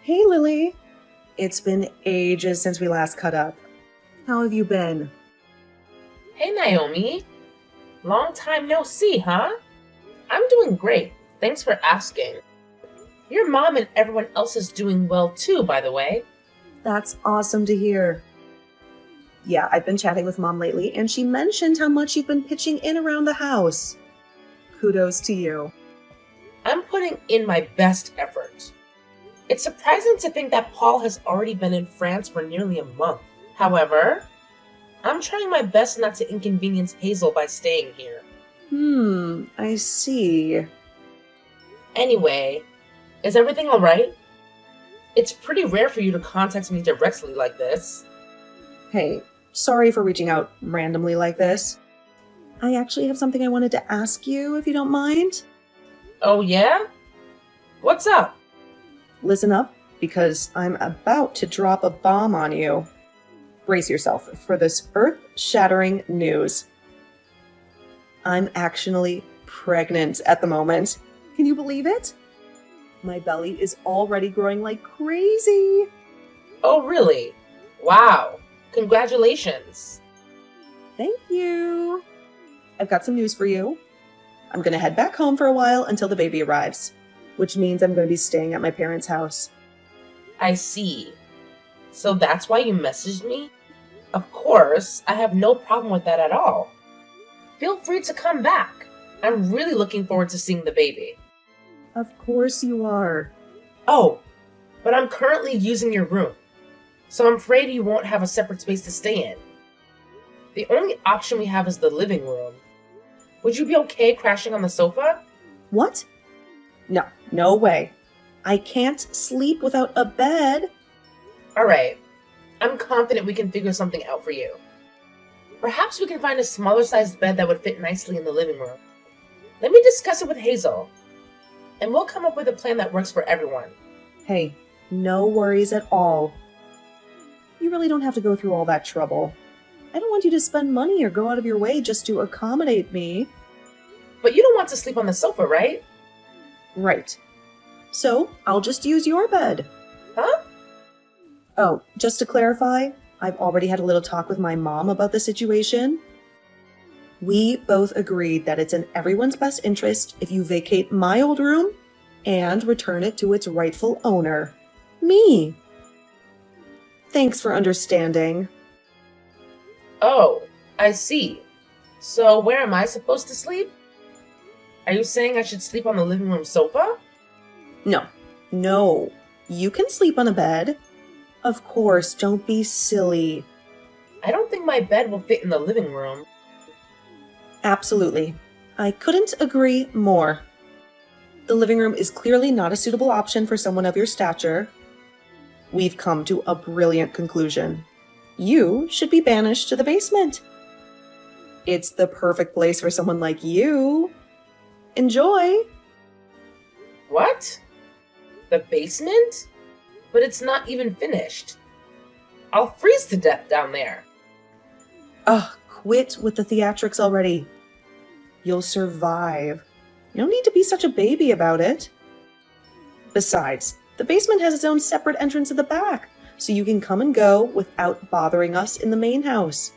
Hey, Lily. It's been ages since we last caught up. How have you been? Hey Naomi, long time no see, huh? I'm doing great. Thanks for asking. Your mom and everyone else is doing well too, by the way. That's awesome to hear. Yeah, I've been chatting with Mom lately, and she mentioned how much you've been pitching in around the house. Kudos to you. I'm putting in my best effort. It's surprising to think that Paul has already been in France for nearly a month. However, I'm trying my best not to inconvenience Hazel by staying here. I see. Anyway, is everything alright? It's pretty rare for you to contact me directly like this. Hey, sorry for reaching out randomly like this. I actually have something I wanted to ask you, if you don't mind. Oh yeah? What's up? Listen up, because I'm about to drop a bomb on you. Brace yourself for this earth-shattering news. I'm actually pregnant at the moment. Can you believe it? My belly is already growing like crazy. Oh really? Wow. Congratulations. Thank you. I've got some news for you. I'm going to head back home for a while until the baby arrives, which means I'm going to be staying at my parents' house. I see. So that's why you messaged me? Of course, I have no problem with that at all. Feel free to come back. I'm really looking forward to seeing the baby. Of course you are. Oh, but I'm currently using your room, so I'm afraid you won't have a separate space to stay in. The only option we have is the living room. Would you be okay crashing on the sofa? What? No way. I can't sleep without a bed. Alright, I'm confident we can figure something out for you. Perhaps we can find a smaller sized bed that would fit nicely in the living room. Let me discuss it with Hazel, and we'll come up with a plan that works for everyone. Hey, no worries at all. You really don't have to go through all that trouble. I don't want you to spend money or go out of your way just to accommodate me. But you don't want to sleep on the sofa, right? Right. So, I'll just use your bed. Huh? Oh, just to clarify, I've already had a little talk with my mom about the situation. We both agreed that it's in everyone's best interest if you vacate my old room and return it to its rightful owner, me. Thanks for understanding. Oh, I see. So where am I supposed to sleep? Are you saying I should sleep on the living room sofa? No. You can sleep on a bed. Of course, don't be silly. I don't think my bed will fit in the living room. Absolutely. I couldn't agree more. The living room is clearly not a suitable option for someone of your stature. We've come to a brilliant conclusion. You should be banished to the basement. It's the perfect place for someone like you. Enjoy! What? The basement? But it's not even finished. I'll freeze to death down there. Ugh, quit with the theatrics already. You'll survive. You don't need to be such a baby about it. Besides, the basement has its own separate entrance at the back, so you can come and go without bothering us in the main house.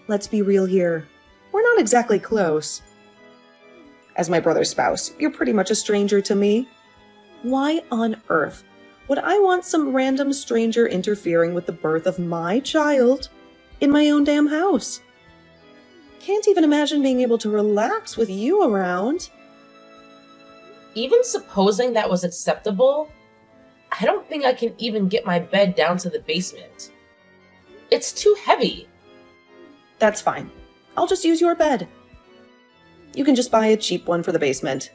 Let's be real here. We're not exactly close. As my brother's spouse, you're pretty much a stranger to me. Why on earth would I want some random stranger interfering with the birth of my child in my own damn house? Can't even imagine being able to relax with you around. Even supposing that was acceptable, I don't think I can even get my bed down to the basement. It's too heavy. That's fine. I'll just use your bed. You can just buy a cheap one for the basement.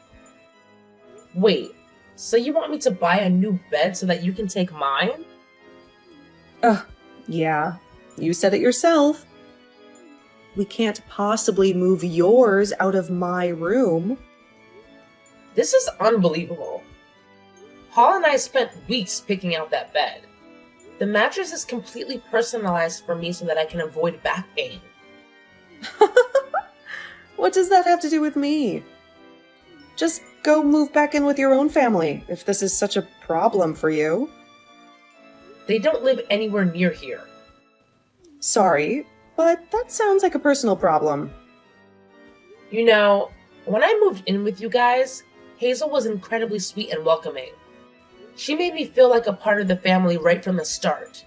Wait, so you want me to buy a new bed so that you can take mine? Yeah. You said it yourself. We can't possibly move yours out of my room. This is unbelievable. Paul and I spent weeks picking out that bed. The mattress is completely personalized for me so that I can avoid back pain. What does that have to do with me? Just go move back in with your own family if this is such a problem for you. They don't live anywhere near here. Sorry, but that sounds like a personal problem. You know, when I moved in with you guys, Hazel was incredibly sweet and welcoming. She made me feel like a part of the family right from the start.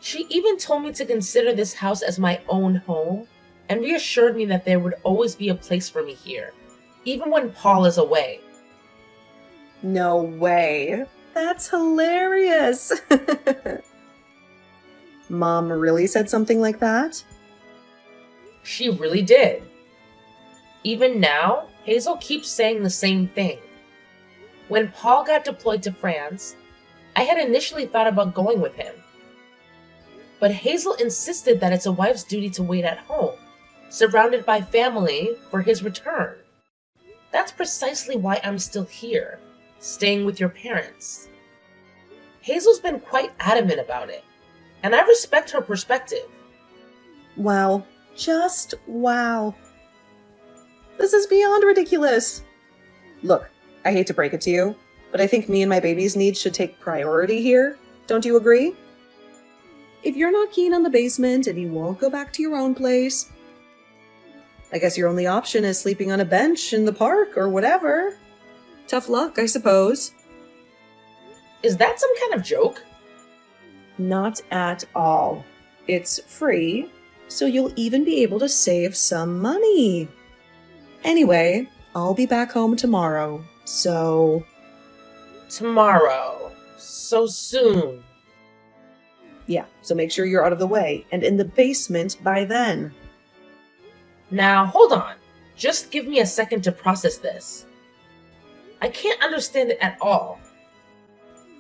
She even told me to consider this house as my own home and reassured me that there would always be a place for me here, even when Paul is away. No way. That's hilarious. Mom really said something like that? She really did. Even now, Hazel keeps saying the same thing. When Paul got deployed to France, I had initially thought about going with him. But Hazel insisted that it's a wife's duty to wait at home, surrounded by family, for his return. That's precisely why I'm still here, staying with your parents. Hazel's been quite adamant about it, and I respect her perspective. Wow. Just wow. This is beyond ridiculous. Look, I hate to break it to you, but I think me and my baby's needs should take priority here. Don't you agree? If you're not keen on the basement and you won't go back to your own place, I guess your only option is sleeping on a bench in the park or whatever. Tough luck, I suppose. Is that some kind of joke? Not at all. It's free, so you'll even be able to save some money. Anyway, I'll be back home tomorrow, so... Tomorrow. So soon. Yeah, so make sure you're out of the way and in the basement by then. Now, hold on. Just give me a second to process this. I can't understand it at all.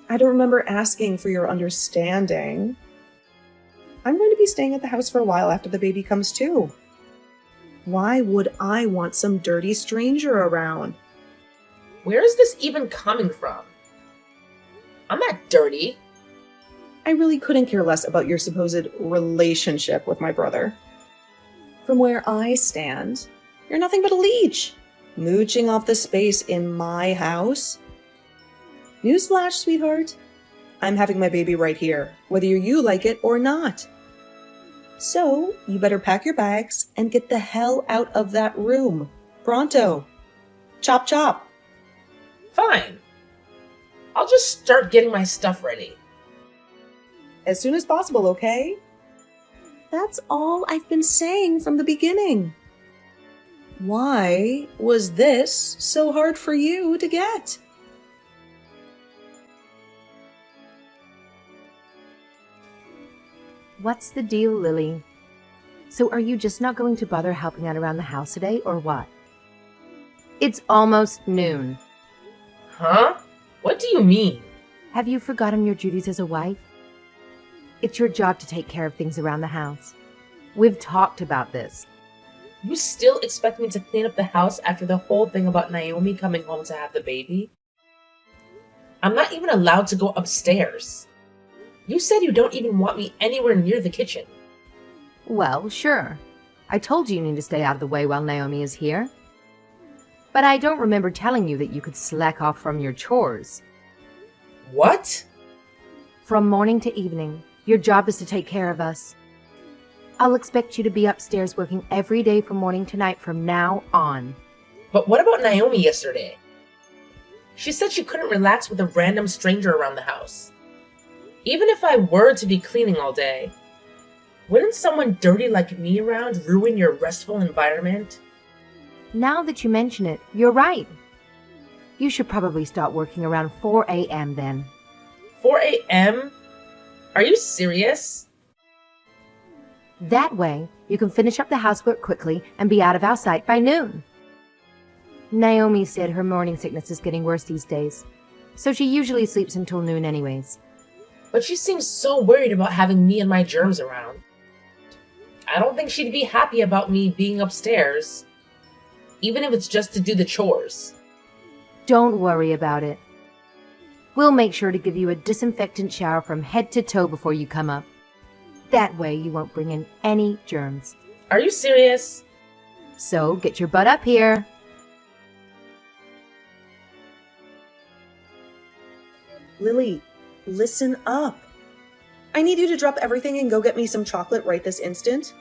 I don't remember asking for your understanding. I'm going to be staying at the house for a while after the baby comes too. Why would I want some dirty stranger around? Where is this even coming from? I'm not dirty. I really couldn't care less about your supposed relationship with my brother. From where I stand, you're nothing but a leech, mooching off the space in my house. Newsflash, sweetheart. I'm having my baby right here, whether you like it or not. So, you better pack your bags and get the hell out of that room. Pronto. Chop chop. Fine. I'll just start getting my stuff ready. As soon as possible, okay? That's all I've been saying from the beginning. Why was this so hard for you to get? What's the deal, Lily? So are you just not going to bother helping out around the house today, or what? It's almost noon. Huh? What do you mean? Have you forgotten your duties as a wife? It's your job to take care of things around the house. We've talked about this. You still expect me to clean up the house after the whole thing about Naomi coming home to have the baby? I'm not even allowed to go upstairs. You said you don't even want me anywhere near the kitchen. Well, sure. I told you need to stay out of the way while Naomi is here. But I don't remember telling you that you could slack off from your chores. What? From morning to evening, your job is to take care of us. I'll expect you to be upstairs working every day from morning to night from now on. But what about Naomi yesterday? She said she couldn't relax with a random stranger around the house. Even if I were to be cleaning all day, wouldn't someone dirty like me around ruin your restful environment? Now that you mention it, you're right. You should probably start working around 4 a.m. then. 4 a.m.? Are you serious? That way, you can finish up the housework quickly and be out of our sight by noon. Naomi said her morning sickness is getting worse these days, so she usually sleeps until noon anyways. But she seems so worried about having me and my germs around. I don't think she'd be happy about me being upstairs, even if it's just to do the chores. Don't worry about it. We'll make sure to give you a disinfectant shower from head to toe before you come up. That way you won't bring in any germs. Are you serious? So get your butt up here. Lily, listen up. I need you to drop everything and go get me some chocolate right this instant.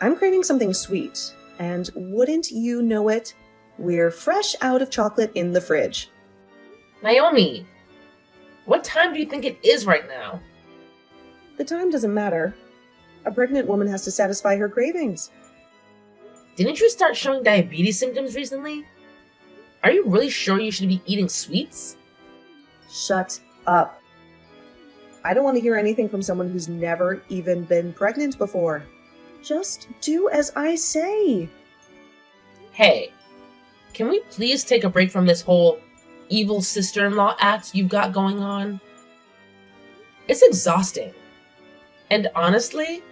I'm craving something sweet, and wouldn't you know it, we're fresh out of chocolate in the fridge. Naomi, what time do you think it is right now? The time doesn't matter. A pregnant woman has to satisfy her cravings. Didn't you start showing diabetes symptoms recently? Are you really sure you should be eating sweets? Shut up. I don't want to hear anything from someone who's never even been pregnant before. Just do as I say. Hey, can we please take a break from this whole evil sister-in-law act you've got going on? It's exhausting. And honestly,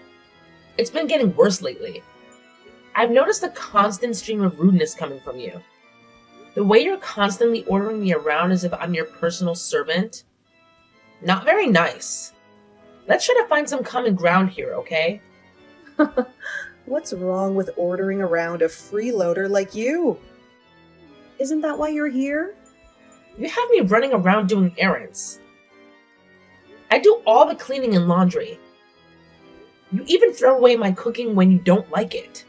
it's been getting worse lately. I've noticed a constant stream of rudeness coming from you. The way you're constantly ordering me around as if I'm your personal servant. Not very nice. Let's try to find some common ground here, okay? What's wrong with ordering around a freeloader like you? Isn't that why you're here? You have me running around doing errands. I do all the cleaning and laundry. You even throw away my cooking when you don't like it.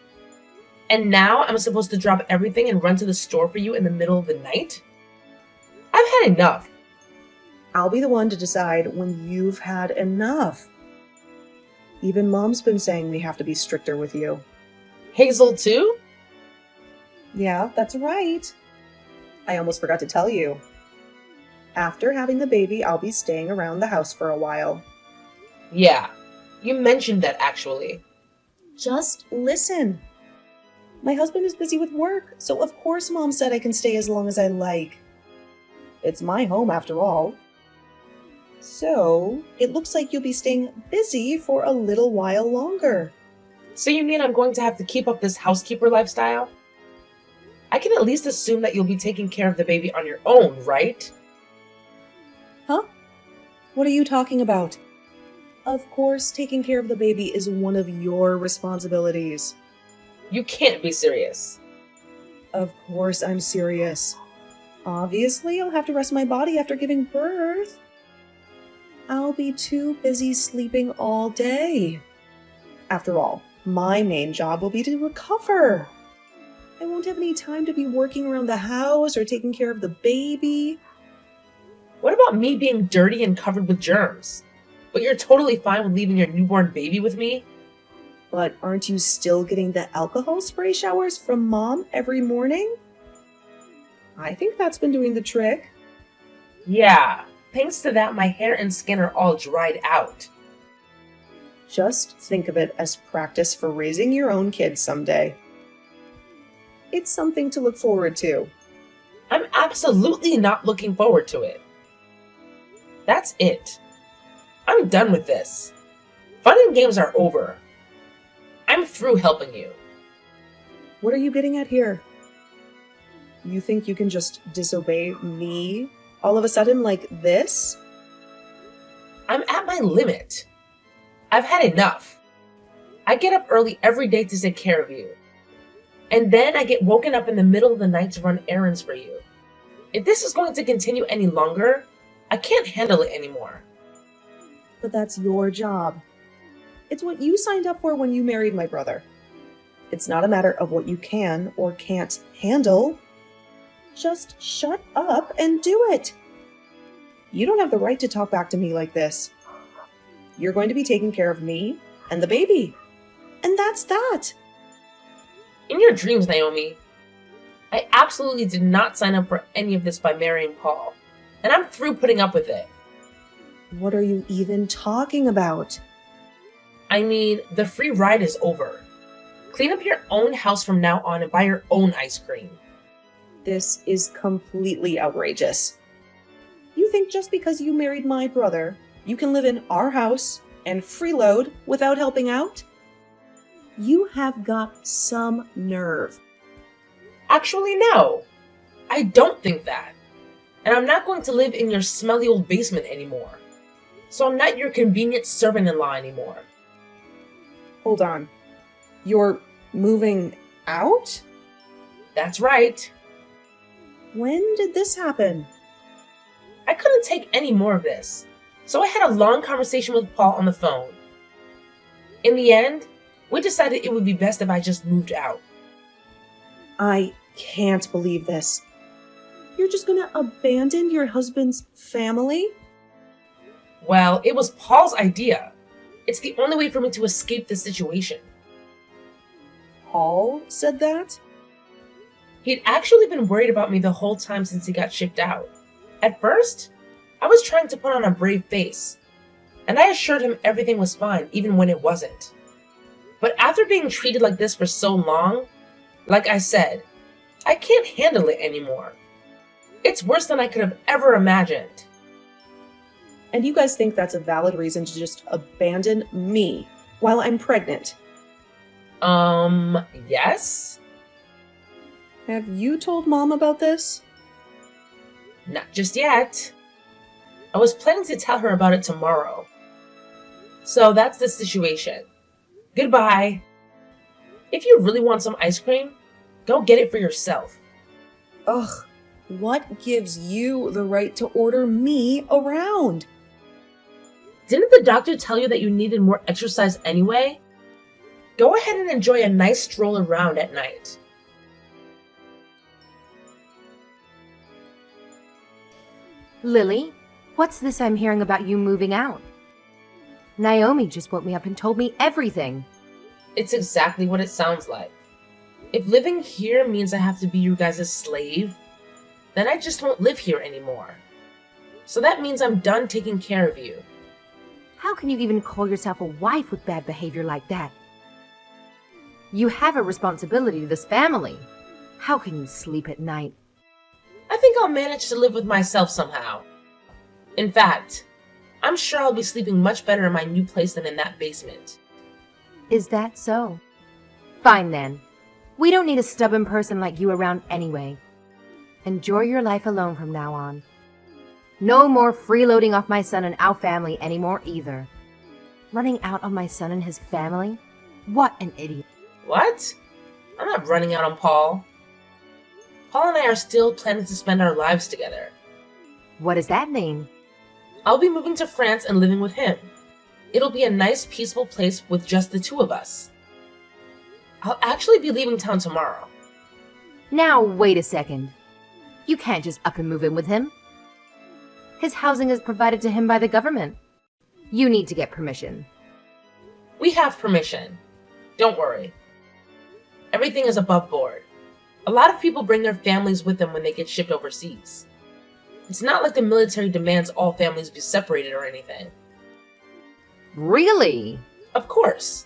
And now I'm supposed to drop everything and run to the store for you in the middle of the night? I've had enough. I'll be the one to decide when you've had enough. Even Mom's been saying we have to be stricter with you. Hazel too? Yeah, that's right. I almost forgot to tell you. After having the baby, I'll be staying around the house for a while. Yeah, you mentioned that actually. Just listen. My husband is busy with work, so of course Mom said I can stay as long as I like. It's my home after all. So, it looks like you'll be staying busy for a little while longer. So you mean I'm going to have to keep up this housekeeper lifestyle? I can at least assume that you'll be taking care of the baby on your own, right? Huh? What are you talking about? Of course, taking care of the baby is one of your responsibilities. You can't be serious. Of course I'm serious. Obviously, I'll have to rest my body after giving birth. I'll be too busy sleeping all day. After all, my main job will be to recover. I won't have any time to be working around the house or taking care of the baby. What about me being dirty and covered with germs? But you're totally fine with leaving your newborn baby with me? But aren't you still getting the alcohol spray showers from Mom every morning? I think that's been doing the trick. Yeah, thanks to that my hair and skin are all dried out. Just think of it as practice for raising your own kids someday. It's something to look forward to. I'm absolutely not looking forward to it. That's it. I'm done with this. Fun and games are over. I'm through helping you. What are you getting at here? You think you can just disobey me all of a sudden like this? I'm at my limit. I've had enough. I get up early every day to take care of you. And then I get woken up in the middle of the night to run errands for you. If this is going to continue any longer, I can't handle it anymore. But that's your job. It's what you signed up for when you married my brother. It's not a matter of what you can or can't handle. Just shut up and do it. You don't have the right to talk back to me like this. You're going to be taking care of me and the baby. And that's that. In your dreams, Naomi. I absolutely did not sign up for any of this by marrying Paul. And I'm through putting up with it. What are you even talking about? I mean, the free ride is over. Clean up your own house from now on and buy your own ice cream. This is completely outrageous. You think just because you married my brother, you can live in our house and freeload without helping out? You have got some nerve. Actually, no. I don't think that. And I'm not going to live in your smelly old basement anymore. So I'm not your convenient servant-in-law anymore. Hold on. You're moving out? That's right. When did this happen? I couldn't take any more of this, so I had a long conversation with Paul on the phone. In the end, we decided it would be best if I just moved out. I can't believe this. You're just gonna abandon your husband's family? Well, it was Paul's idea. It's the only way for me to escape this situation. Paul said that? He'd actually been worried about me the whole time since he got shipped out. At first, I was trying to put on a brave face, and I assured him everything was fine even when it wasn't. But after being treated like this for so long, like I said, I can't handle it anymore. It's worse than I could have ever imagined. And you guys think that's a valid reason to just abandon me while I'm pregnant? Yes? Have you told Mom about this? Not just yet. I was planning to tell her about it tomorrow. So that's the situation. Goodbye. If you really want some ice cream, go get it for yourself. Ugh, what gives you the right to order me around? Didn't the doctor tell you that you needed more exercise anyway? Go ahead and enjoy a nice stroll around at night. Lily, what's this I'm hearing about you moving out? Naomi just woke me up and told me everything. It's exactly what it sounds like. If living here means I have to be you guys' slave, then I just won't live here anymore. So that means I'm done taking care of you. How can you even call yourself a wife with bad behavior like that? You have a responsibility to this family. How can you sleep at night? I think I'll manage to live with myself somehow. In fact, I'm sure I'll be sleeping much better in my new place than in that basement. Is that so? Fine then. We don't need a stubborn person like you around anyway. Enjoy your life alone from now on. No more freeloading off my son and our family anymore either. Running out on my son and his family? What an idiot. What? I'm not running out on Paul. Paul and I are still planning to spend our lives together. What does that mean? I'll be moving to France and living with him. It'll be a nice, peaceful place with just the two of us. I'll actually be leaving town tomorrow. Now, wait a second. You can't just up and move in with him. His housing is provided to him by the government. You need to get permission. We have permission. Don't worry. Everything is above board. A lot of people bring their families with them when they get shipped overseas. It's not like the military demands all families be separated or anything. Really? Of course.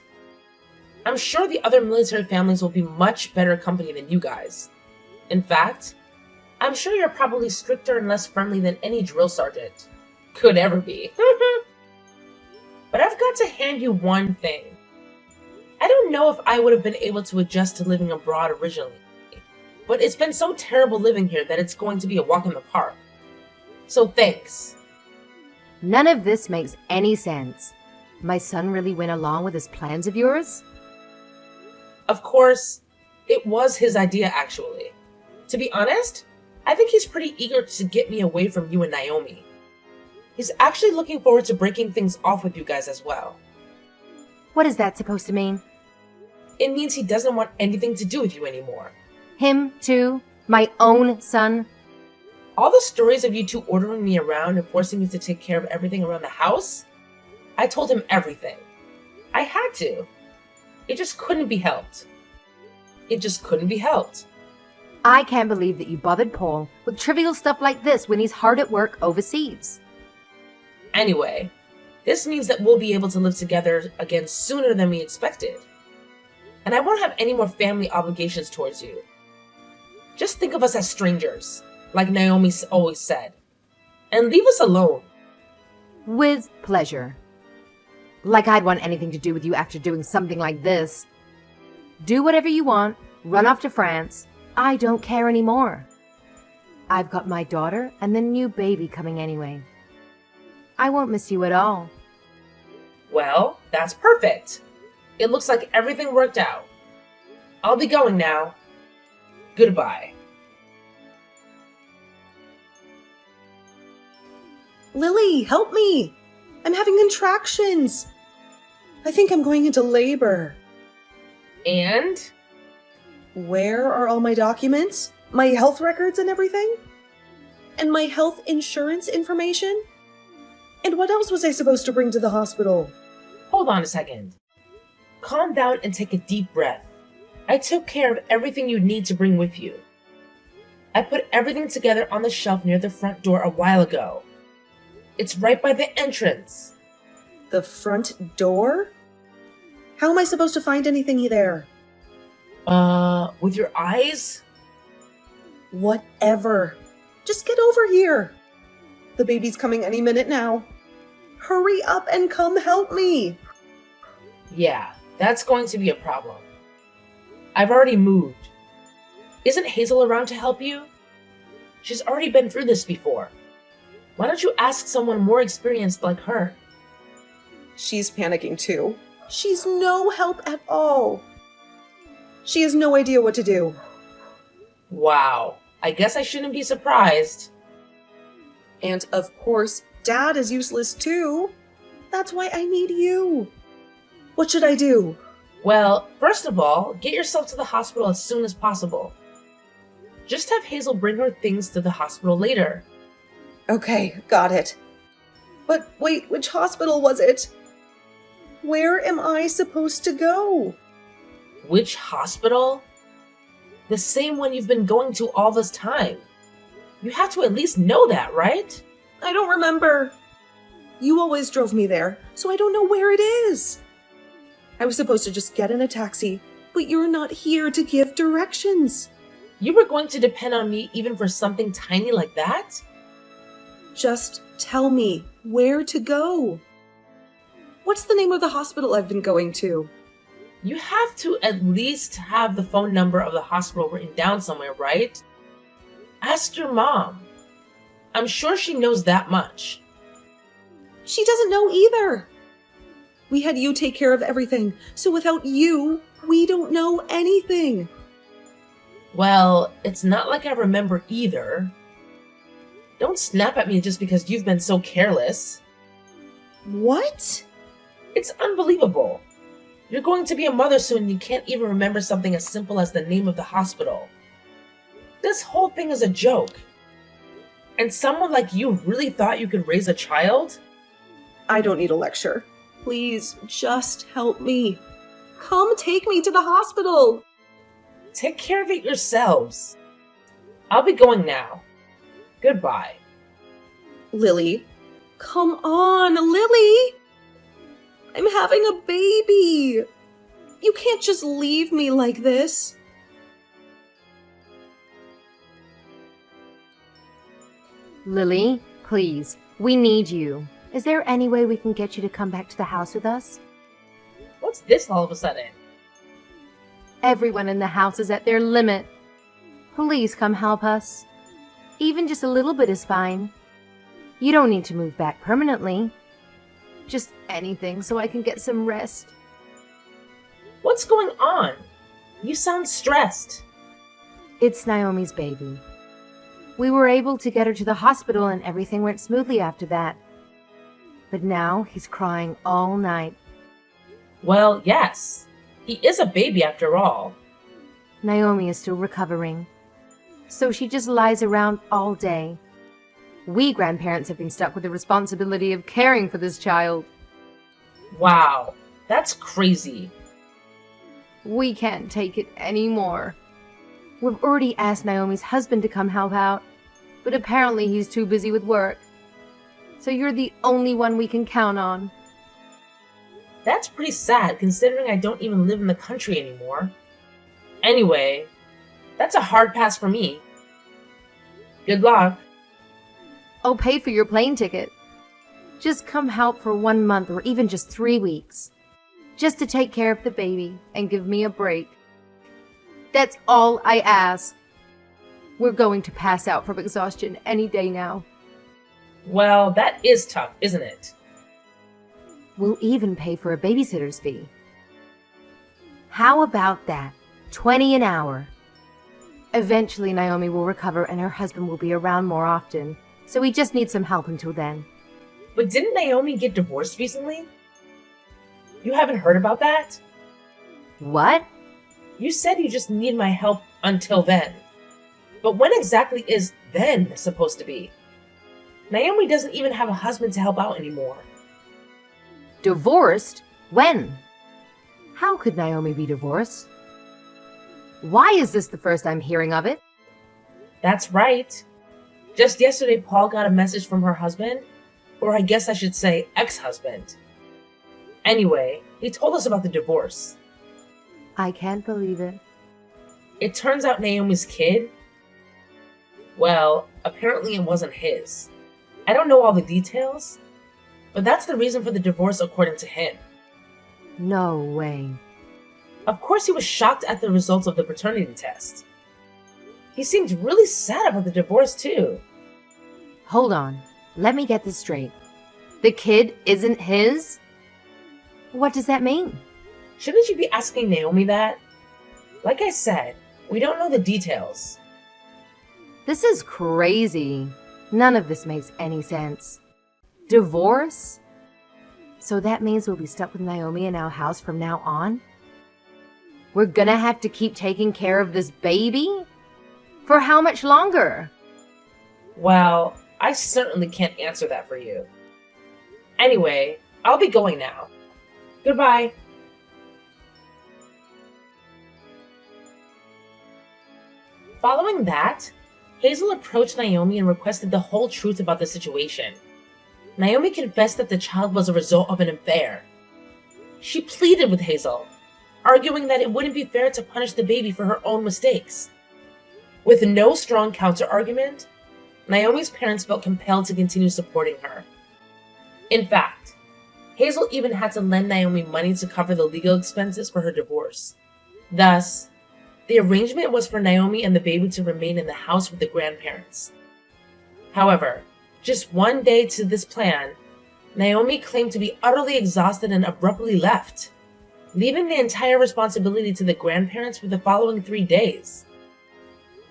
I'm sure the other military families will be much better company than you guys. In fact, I'm sure you're probably stricter and less friendly than any drill sergeant could ever be. But I've got to hand you one thing. I don't know if I would have been able to adjust to living abroad originally, but it's been so terrible living here that it's going to be a walk in the park. So thanks. None of this makes any sense. My son really went along with his plans of yours? Of course, it was his idea actually. To be honest, I think he's pretty eager to get me away from you and Naomi. He's actually looking forward to breaking things off with you guys as well. What is that supposed to mean? It means he doesn't want anything to do with you anymore. Him, too? My own son? All the stories of you two ordering me around and forcing me to take care of everything around the house? I told him everything. I had to. It just couldn't be helped. It just couldn't be helped. I can't believe that you bothered Paul with trivial stuff like this when he's hard at work overseas. Anyway, this means that we'll be able to live together again sooner than we expected. And I won't have any more family obligations towards you. Just think of us as strangers, like Naomi always said. And leave us alone. With pleasure. Like I'd want anything to do with you after doing something like this. Do whatever you want, run off to France. I don't care anymore. I've got my daughter and the new baby coming anyway. I won't miss you at all. Well, that's perfect. It looks like everything worked out. I'll be going now. Goodbye. Lily, help me! I'm having contractions! I think I'm going into labor. And? Where are all my documents? My health records and everything? And my health insurance information? And what else was I supposed to bring to the hospital? Hold on a second. Calm down and take a deep breath. I took care of everything you need to bring with you. I put everything together on the shelf near the front door a while ago. It's right by the entrance. The front door? How am I supposed to find anything there? With your eyes? Whatever. Just get over here. The baby's coming any minute now. Hurry up and come help me. Yeah, that's going to be a problem. I've already moved. Isn't Hazel around to help you? She's already been through this before. Why don't you ask someone more experienced like her? She's panicking too. She's no help at all. She has no idea what to do. Wow, I guess I shouldn't be surprised. And of course, Dad is useless too. That's why I need you. What should I do? Well, first of all, get yourself to the hospital as soon as possible. Just have Hazel bring her things to the hospital later. Okay, got it. But wait, which hospital was it? Where am I supposed to go? Which hospital? The same one you've been going to all this time. You have to at least know that, right? I don't remember. You always drove me there, so I don't know where it is. I was supposed to just get in a taxi, but you're not here to give directions. You were going to depend on me even for something tiny like that? Just tell me where to go. What's the name of the hospital I've been going to? You have to at least have the phone number of the hospital written down somewhere, right? Ask your mom. I'm sure she knows that much. She doesn't know either. We had you take care of everything, so without you, we don't know anything. Well, it's not like I remember either. Don't snap at me just because you've been so careless. What? It's unbelievable. You're going to be a mother soon and you can't even remember something as simple as the name of the hospital. This whole thing is a joke. And someone like you really thought you could raise a child? I don't need a lecture. Please, just help me. Come take me to the hospital. Take care of it yourselves. I'll be going now. Goodbye. Lily. Come on, Lily! I'm having a baby. You can't just leave me like this. Lily, please, we need you. Is there any way we can get you to come back to the house with us? What's this all of a sudden? Everyone in the house is at their limit. Please come help us. Even just a little bit is fine. You don't need to move back permanently. Just anything so I can get some rest. What's going on? You sound stressed. It's Naomi's baby. We were able to get her to the hospital and everything went smoothly after that. But now he's crying all night. Well, yes. He is a baby after all. Naomi is still recovering. So she just lies around all day. We grandparents have been stuck with the responsibility of caring for this child. Wow, that's crazy. We can't take it anymore. We've already asked Naomi's husband to come help out, but apparently he's too busy with work. So you're the only one we can count on. That's pretty sad considering I don't even live in the country anymore. Anyway, that's a hard pass for me. Good luck. I'll pay for your plane ticket. Just come help for 1 month or even just 3 weeks. Just to take care of the baby and give me a break. That's all I ask. We're going to pass out from exhaustion any day now. Well, that is tough, isn't it? We'll even pay for a babysitter's fee. How about that? $20 an hour. Eventually Naomi will recover and her husband will be around more often, so we just need some help until then. But didn't Naomi get divorced recently? You haven't heard about that? What? You said you just need my help until then. But when exactly is then supposed to be? Naomi doesn't even have a husband to help out anymore. Divorced? When? How could Naomi be divorced? Why is this the first I'm hearing of it? That's right. Just yesterday, Paul got a message from her husband, or I guess I should say ex-husband. Anyway, he told us about the divorce. I can't believe it. It turns out Naomi's kid, well, apparently it wasn't his. I don't know all the details, but that's the reason for the divorce according to him. No way. Of course he was shocked at the results of the paternity test. He seemed really sad about the divorce too. Hold on. Let me get this straight. The kid isn't his? What does that mean? Shouldn't you be asking Naomi that? Like I said, we don't know the details. This is crazy. None of this makes any sense. Divorce? So that means we'll be stuck with Naomi in our house from now on? We're gonna have to keep taking care of this baby? For how much longer? Well, I certainly can't answer that for you. Anyway, I'll be going now. Goodbye. Following that, Hazel approached Naomi and requested the whole truth about the situation. Naomi confessed that the child was a result of an affair. She pleaded with Hazel, arguing that it wouldn't be fair to punish the baby for her own mistakes. With no strong counter-argument, Naomi's parents felt compelled to continue supporting her. In fact, Hazel even had to lend Naomi money to cover the legal expenses for her divorce. Thus, the arrangement was for Naomi and the baby to remain in the house with the grandparents. However, just one day to this plan, Naomi claimed to be utterly exhausted and abruptly left, leaving the entire responsibility to the grandparents for the following 3 days.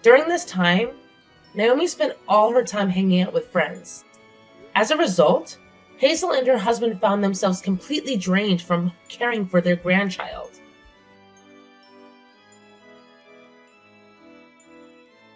During this time, Naomi spent all her time hanging out with friends. As a result, Hazel and her husband found themselves completely drained from caring for their grandchild.